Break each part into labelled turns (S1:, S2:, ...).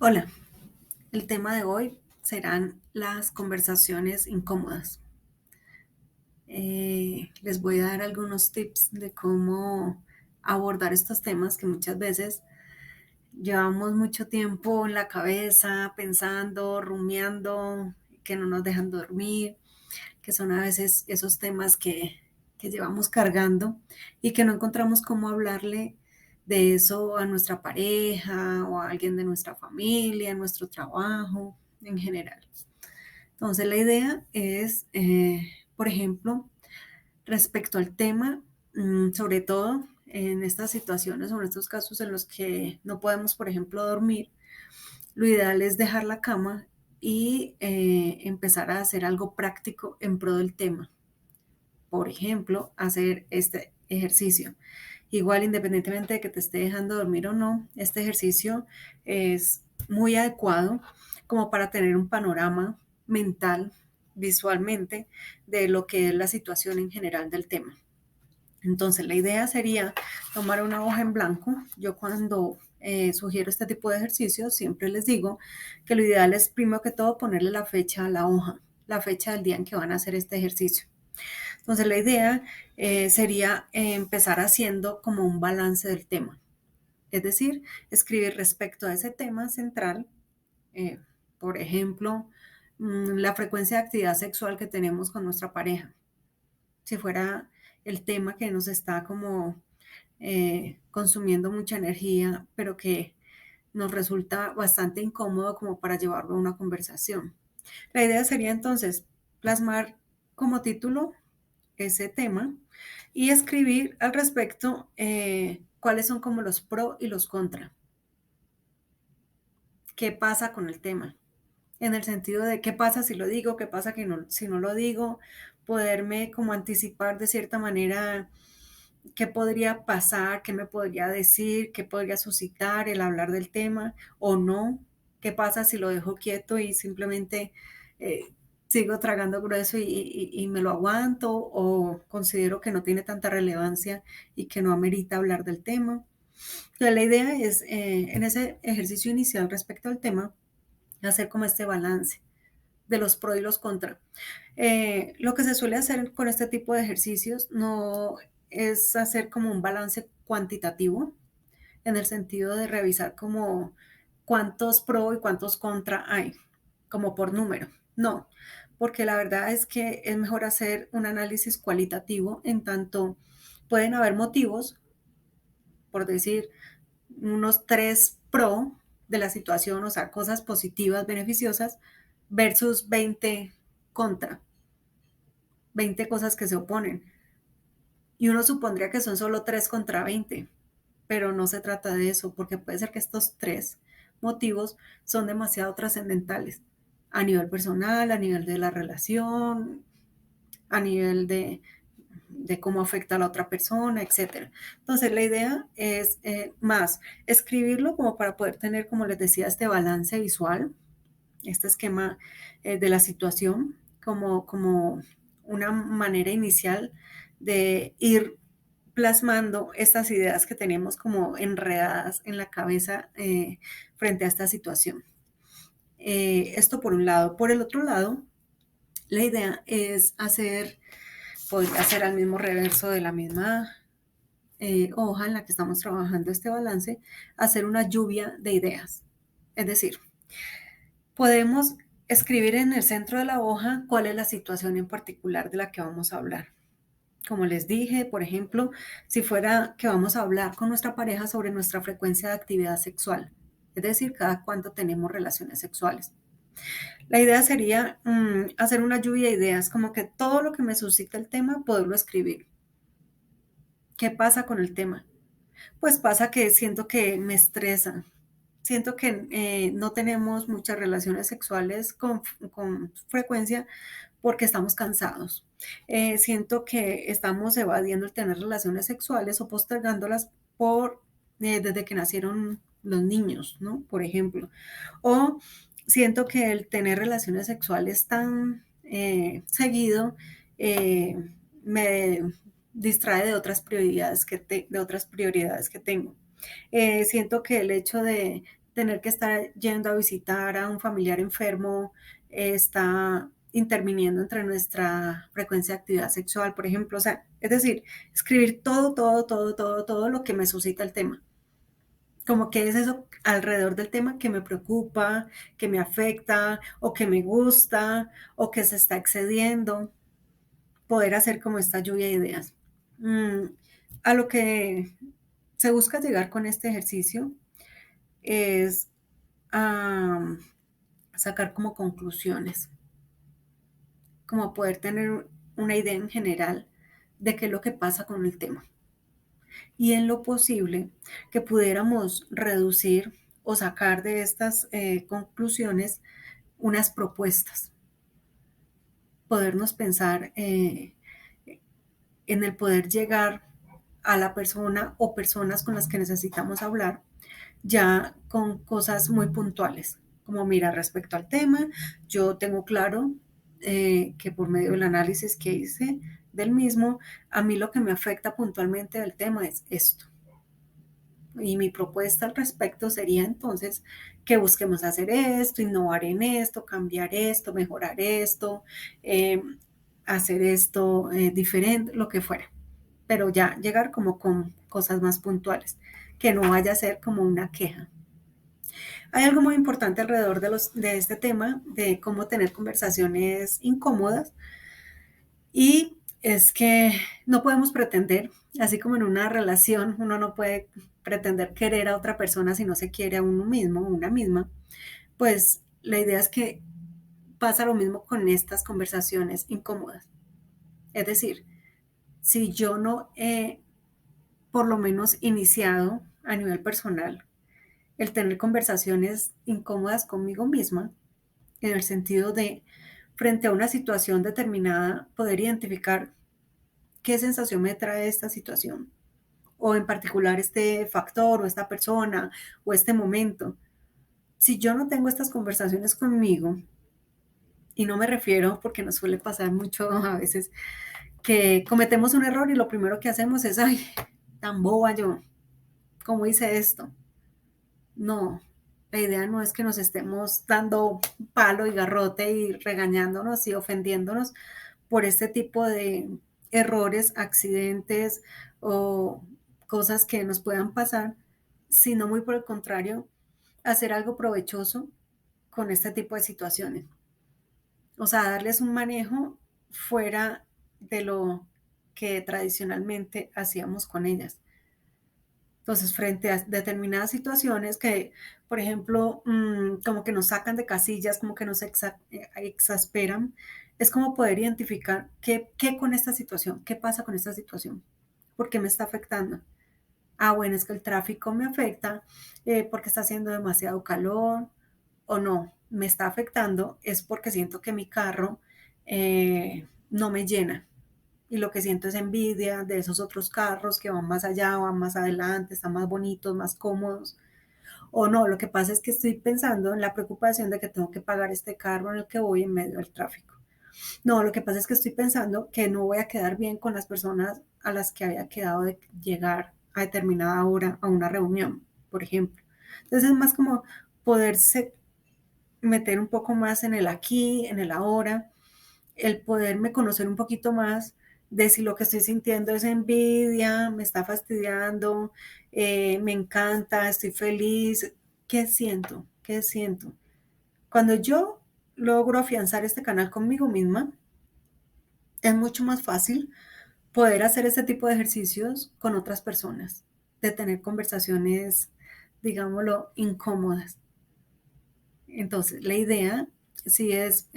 S1: Hola, el tema de hoy serán las conversaciones incómodas. Les voy a dar algunos tips de cómo abordar estos temas que muchas veces llevamos mucho tiempo en la cabeza pensando, rumiando, que no nos dejan dormir, que son a veces esos temas que llevamos cargando y que no encontramos cómo hablarle de eso a nuestra pareja o a alguien de nuestra familia, en nuestro trabajo en general. Entonces la idea es, por ejemplo, respecto al tema, sobre todo en estas situaciones o en estos casos en los que no podemos, por ejemplo, dormir, lo ideal es dejar la cama y empezar a hacer algo práctico en pro del tema. Por ejemplo, hacer este ejercicio. Igual, independientemente de que te esté dejando dormir o no, este ejercicio es muy adecuado como para tener un panorama mental, visualmente, de lo que es la situación en general del tema. Entonces, la idea sería tomar una hoja en blanco. Yo cuando sugiero este tipo de ejercicios, siempre les digo que lo ideal es, primero que todo, ponerle la fecha a la hoja, la fecha del día en que van a hacer este ejercicio. Entonces, la idea sería empezar haciendo como un balance del tema. Es decir, escribir respecto a ese tema central, eh, por ejemplo, la frecuencia de actividad sexual que tenemos con nuestra pareja. Si fuera el tema que nos está como consumiendo mucha energía, pero que nos resulta bastante incómodo como para llevarlo a una conversación. La idea sería entonces plasmar como título ese tema y escribir al respecto cuáles son como los pro y los contra. ¿Qué pasa con el tema? En el sentido de qué pasa si lo digo, qué pasa que no, si no lo digo, poderme como anticipar de cierta manera qué podría pasar, qué me podría decir, qué podría suscitar el hablar del tema o no, qué pasa si lo dejo quieto y simplemente eh, sigo tragando grueso y me lo aguanto o considero que no tiene tanta relevancia y que no amerita hablar del tema. Entonces, la idea es, en ese ejercicio inicial respecto al tema, hacer como este balance de los pros y los contra. Lo que se suele hacer con este tipo de ejercicios no es hacer como un balance cuantitativo, en el sentido de revisar como cuántos pro y cuántos contra hay, como por número. No, porque la verdad es que es mejor hacer un análisis cualitativo en tanto pueden haber motivos, por decir, unos tres pro de la situación, o sea, cosas positivas, beneficiosas, versus 20 contra, 20 cosas que se oponen. Y uno supondría que son solo 3 contra 20, pero no se trata de eso, porque puede ser que estos tres motivos son demasiado trascendentales a nivel personal, a nivel de la relación, a nivel de cómo afecta a la otra persona, etcétera. Entonces, la idea es más escribirlo como para poder tener, como les decía, este balance visual, este esquema de la situación, como una manera inicial de ir plasmando estas ideas que tenemos como enredadas en la cabeza frente a esta situación. Esto por un lado. Por el otro lado, la idea es hacer, podría hacer al mismo reverso de la misma hoja en la que estamos trabajando este balance, hacer una lluvia de ideas. Es decir, podemos escribir en el centro de la hoja cuál es la situación en particular de la que vamos a hablar. Como les dije, por ejemplo, si fuera que vamos a hablar con nuestra pareja sobre nuestra frecuencia de actividad sexual, es decir, cada cuánto tenemos relaciones sexuales. La idea sería hacer una lluvia de ideas, como que todo lo que me suscita el tema, poderlo escribir. ¿Qué pasa con el tema? Pues pasa que siento que me estresa, siento que no tenemos muchas relaciones sexuales con frecuencia porque estamos cansados. Siento que estamos evadiendo el tener relaciones sexuales o postergándolas por desde que nacieron los niños, ¿no? Por ejemplo. O siento que el tener relaciones sexuales tan seguido eh, me distrae de otras prioridades de otras prioridades que tengo. Siento que el hecho de tener que estar yendo a visitar a un familiar enfermo está interviniendo entre nuestra frecuencia de actividad sexual, por ejemplo. O sea, es decir, escribir todo, todo, todo, todo, todo lo que me suscita el tema. Como que es eso alrededor del tema que me preocupa, que me afecta, o que me gusta, o que se está excediendo. Poder hacer como esta lluvia de ideas. Mm, a lo que se busca llegar con este ejercicio es a sacar como conclusiones, como poder tener una idea en general de qué es lo que pasa con el tema. Y en lo posible que pudiéramos reducir o sacar de estas conclusiones unas propuestas, podernos pensar en el poder llegar a la persona o personas con las que necesitamos hablar ya con cosas muy puntuales, como mira, respecto al tema, yo tengo claro que por medio del análisis que hice del mismo, a mí lo que me afecta puntualmente del tema es esto. Y mi propuesta al respecto sería entonces que busquemos hacer esto, innovar en esto, cambiar esto, mejorar esto, eh, hacer esto diferente, lo que fuera. Pero ya llegar como con cosas más puntuales, que no vaya a ser como una queja. Hay algo muy importante alrededor de este tema, de cómo tener conversaciones incómodas, y es que no podemos pretender, así como en una relación, uno no puede pretender querer a otra persona si no se quiere a uno mismo o una misma, pues la idea es que pasa lo mismo con estas conversaciones incómodas. Es decir, si yo no he por lo menos iniciado a nivel personal el tener conversaciones incómodas conmigo misma, en el sentido de, frente a una situación determinada, poder identificar qué sensación me trae esta situación, o en particular este factor, o esta persona, o este momento. Si yo no tengo estas conversaciones conmigo, y no me refiero, porque nos suele pasar mucho a veces, que cometemos un error y lo primero que hacemos es, ay, tan boba yo, ¿cómo hice esto? No, la idea no es que nos estemos dando palo y garrote y regañándonos y ofendiéndonos por este tipo de errores, accidentes o cosas que nos puedan pasar, sino muy por el contrario, hacer algo provechoso con este tipo de situaciones. O sea, darles un manejo fuera de lo que tradicionalmente hacíamos con ellas. Entonces, frente a determinadas situaciones que, por ejemplo, como que nos sacan de casillas, como que nos exasperan, es como poder identificar qué con esta situación, qué pasa con esta situación, por qué me está afectando. Ah, bueno, es que el tráfico me afecta porque está haciendo demasiado calor, o no, me está afectando es porque siento que mi carro no me llena, y lo que siento es envidia de esos otros carros que van más allá, van más adelante, están más bonitos, más cómodos. O no, lo que pasa es que estoy pensando en la preocupación de que tengo que pagar este carro en el que voy en medio del tráfico. No, lo que pasa es que estoy pensando que no voy a quedar bien con las personas a las que había quedado de llegar a determinada hora a una reunión, por ejemplo. Entonces es más como poderse meter un poco más en el aquí, en el ahora, el poderme conocer un poquito más de si lo que estoy sintiendo es envidia, me está fastidiando, me encanta, estoy feliz. ¿Qué siento? ¿Qué siento? Cuando yo logro afianzar este canal conmigo misma, es mucho más fácil poder hacer este tipo de ejercicios con otras personas, de tener conversaciones, digámoslo, incómodas. Entonces, la idea sí es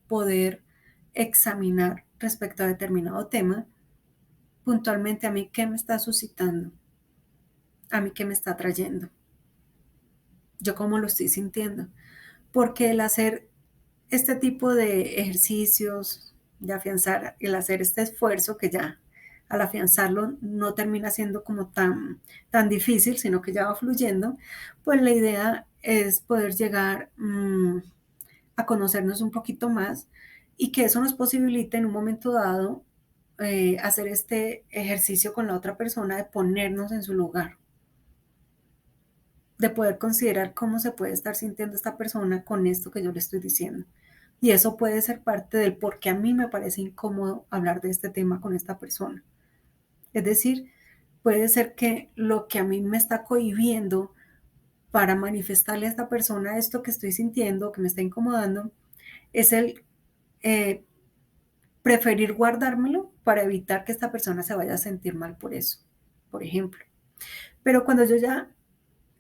S1: poder examinar respecto a determinado tema, puntualmente a mí qué me está suscitando, a mí qué me está trayendo, yo cómo lo estoy sintiendo. Porque el hacer este tipo de ejercicios, de afianzar, el hacer este esfuerzo que ya al afianzarlo no termina siendo como tan difícil, sino que ya va fluyendo, pues la idea es poder llegar a conocernos un poquito más y que eso nos posibilite en un momento dado hacer este ejercicio con la otra persona de ponernos en su lugar. de poder considerar cómo se puede estar sintiendo esta persona con esto que yo le estoy diciendo. Y eso puede ser parte del por qué a mí me parece incómodo hablar de este tema con esta persona. Es decir, puede ser que lo que a mí me está cohibiendo para manifestarle a esta persona esto que estoy sintiendo, que me está incomodando, es el eh, preferir guardármelo para evitar que esta persona se vaya a sentir mal por eso, por ejemplo. Pero cuando yo ya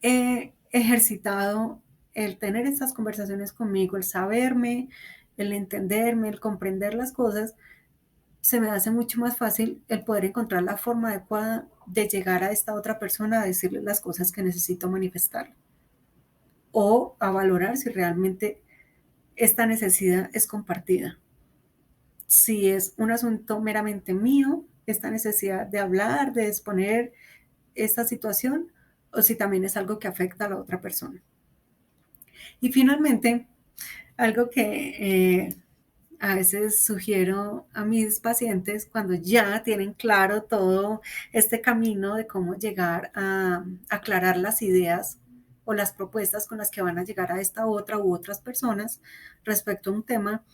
S1: he ejercitado el tener estas conversaciones conmigo, el saberme, el entenderme, el comprender las cosas, se me hace mucho más fácil el poder encontrar la forma adecuada de llegar a esta otra persona a decirle las cosas que necesito manifestar o a valorar si realmente esta necesidad es compartida. Si es un asunto meramente mío, esta necesidad de hablar, de exponer esta situación, o si también es algo que afecta a la otra persona. Y finalmente, algo que a veces sugiero a mis pacientes cuando ya tienen claro todo este camino de cómo llegar a aclarar las ideas o las propuestas con las que van a llegar a esta otra u otras personas respecto a un tema,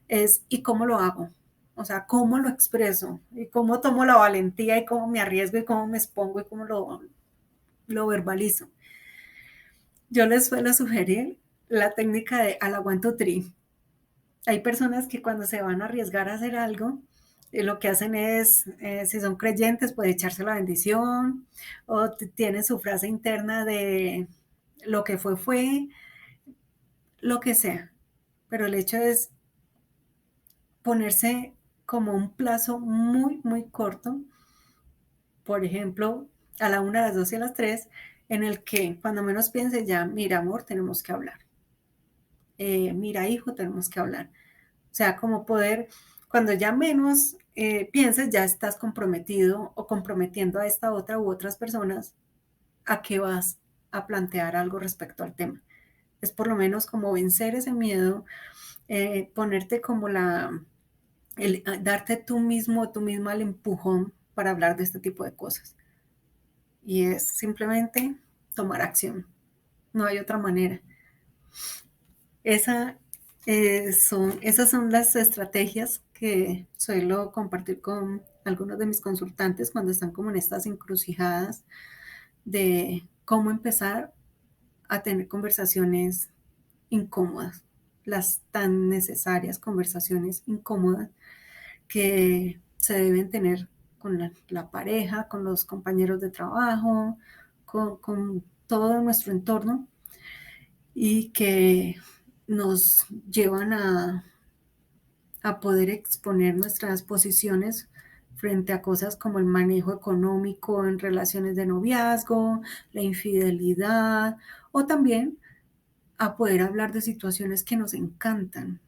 S1: es ¿y cómo lo hago? O sea, ¿cómo lo expreso? ¿Y cómo tomo la valentía? ¿Y cómo me arriesgo? ¿Y cómo me expongo? ¿Y cómo lo verbalizo? Yo les suelo sugerir la técnica de al aguanto tri. Hay personas que cuando se van a arriesgar a hacer algo, lo que hacen es, si son creyentes, puede echarse la bendición o tienen su frase interna de lo que fue, lo que sea. Pero el hecho es ponerse como un plazo muy, muy corto, por ejemplo, a la 1, a las 2 y a las 3, en el que cuando menos piense ya, mira amor, tenemos que hablar. Mira hijo, tenemos que hablar. O sea, como poder, cuando ya menos pienses, ya estás comprometido o comprometiendo a esta otra u otras personas a que vas a plantear algo respecto al tema. Es por lo menos como vencer ese miedo, ponerte como darte tú mismo, tú misma el empujón para hablar de este tipo de cosas. Y es simplemente tomar acción. No hay otra manera. Esa, esas son las estrategias que suelo compartir con algunos de mis consultantes cuando están como en estas encrucijadas de cómo empezar a tener conversaciones incómodas, las tan necesarias conversaciones incómodas que se deben tener con la pareja, con los compañeros de trabajo, con todo nuestro entorno y que nos llevan a poder exponer nuestras posiciones frente a cosas como el manejo económico en relaciones de noviazgo, la infidelidad o también a poder hablar de situaciones que nos encantan,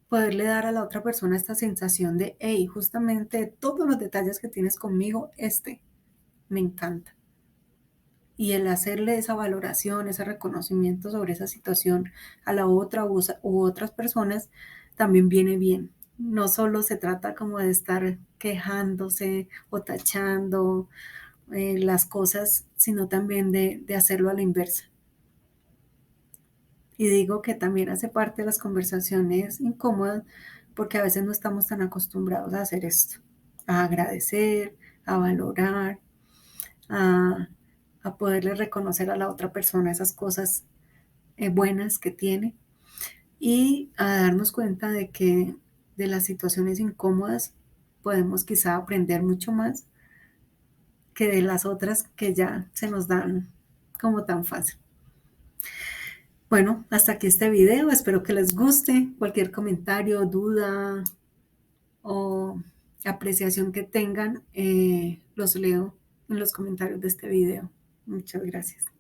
S1: poderle dar a la otra persona esta sensación de, hey, justamente todos los detalles que tienes conmigo, este me encanta. Y el hacerle esa valoración, ese reconocimiento sobre esa situación a la otra u otras personas también viene bien. No solo se trata como de estar quejándose o tachando las cosas, sino también de hacerlo a la inversa. Y digo que también hace parte de las conversaciones incómodas porque a veces no estamos tan acostumbrados a hacer esto, a agradecer, a valorar, a, a poderle reconocer a la otra persona esas cosas buenas que tiene y a darnos cuenta de que de las situaciones incómodas podemos quizá aprender mucho más que de las otras que ya se nos dan como tan fácil. Bueno, hasta aquí este video, espero que les guste. Cualquier comentario, duda o apreciación que tengan, los leo en los comentarios de este video. Muchas gracias.